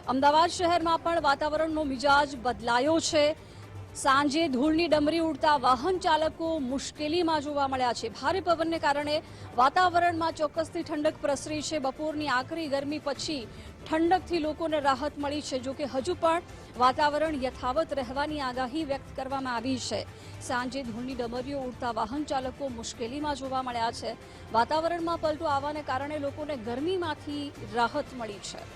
અમદાવાદ શહેરમાં પણ વાતાવરણનો મિજાજ બદલાયો છે। સાંજે ધૂળની ડમરી ઉડતા વાહન ચાલકો મુશ્કેલીમાં જોવા મળ્યા છે। ભારે પવનને કારણે વાતાવરણમાં ચોક્કસથી ઠંડક પ્રસરી છે। બપોરની આકરી ગરમી પછી ઠંડકથી લોકોને રાહત મળી છે। જોકે હજુ પણ વાતાવરણ યથાવત રહેવાની આગાહી વ્યક્ત કરવામાં આવી છે। સાંજે ધૂળની ડમરીઓ ઉડતા વાહન ચાલકો મુશ્કેલીમાં જોવા મળ્યા છે। વાતાવરણમાં પલટો આવવાને કારણે લોકોને ગરમીમાંથી રાહત મળી છે।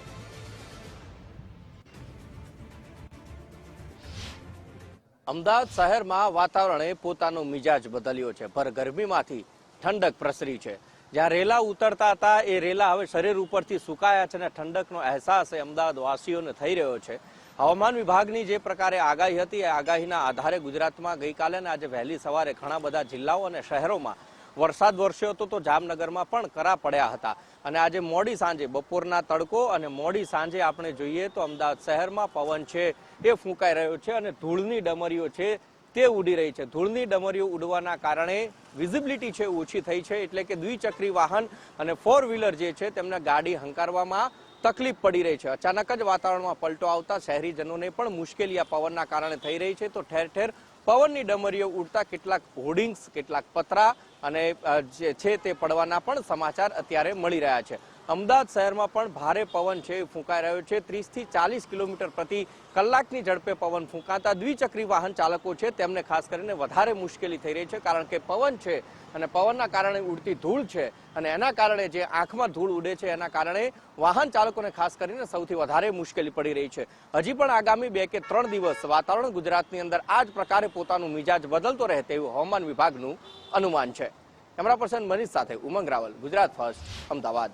અમદાવાદ શહેરમાં વાતાવરણે પોતાનો મિજાજ બદલ્યો છે। ભર ગરમીમાંથી ઠંડક પ્રસરી છે। જ્યાં રેલા ઉતરતા હતા એ રેલા હવે શરીર ઉપરથી સુકાયા છે અને ઠંડકનો અહેસાસ એ અમદાવાદ વાસીઓને થઈ રહ્યો છે। હવામાન વિભાગની જે પ્રકારે આગાહી હતી એ આગાહીના આધારે ગુજરાતમાં ગઈકાલે અને આજે વહેલી સવારે ઘણા બધા જિલ્લાઓ અને શહેરોમાં વરસાદ વરસ્યો હતો, તો જામનગરમાં પણ કરા પડ્યા હતા। અને આજે મોડી સાંજે બપોરના તડકો અને મોડી સાંજે આપણે જોઈએ તો અમદાવાદ શહેરમાં પવન છે એ ફૂંકાઈ રહ્યો છે અને ધૂળની ડમરીઓ છે તે ઉડી રહી છે। ધૂળની ડમરીઓ ઉડવાના કારણે વિઝિબિલિટી છે ઓછી થઈ છે, એટલે કે દ્વિચક્રી વાહન અને ફોર વ્હીલર જે છે તેમને ગાડી હંકારવામાં તકલીફ પડી રહી છે। અચાનક જ વાતાવરણમાં પલટો આવતા શહેરીજનોને પણ મુશ્કેલી આ પવનના કારણે થઈ રહી છે। તો ઠેર ઠેર પવનની ડમરીઓ ઉડતા કેટલાક હોર્ડિંગ્સ, કેટલાક પતરા અને જે છે તે પડવાના પણ સમાચાર અત્યારે મળી રહ્યા છે। અમદાવાદ શહેરમાં પણ ભારે પવન છે એ ફૂંકાઈ રહ્યો છે। 30 થી 40 કિલોમીટર પ્રતિ કલાકની ઝડપે પવન ફૂંકાતા દ્વિચક્રી વાહન ચાલકો છે તેમને ખાસ કરીને વધારે મુશ્કેલી થઈ રહી છે, કારણ કે પવન છે અને પવનના કારણે ઉડતી ધૂળ છે અને એના કારણે જે આંખમાં ધૂળ ઉડે છે એના કારણે વાહન ચાલકોને ખાસ કરીને સૌથી વધારે મુશ્કેલી પડી રહી છે। હજી પણ આગામી 2 કે 3 દિવસ વાતાવરણ ગુજરાતની અંદર આ જ પ્રકારે પોતાનું મિજાજ બદલતો રહે તેવું હવામાન વિભાગનું અનુમાન છે। કેમેરા પર્સન મનીષ સાથે ઉમંગ રાવલ, ગુજરાત ફર્સ્ટ, અમદાવાદ।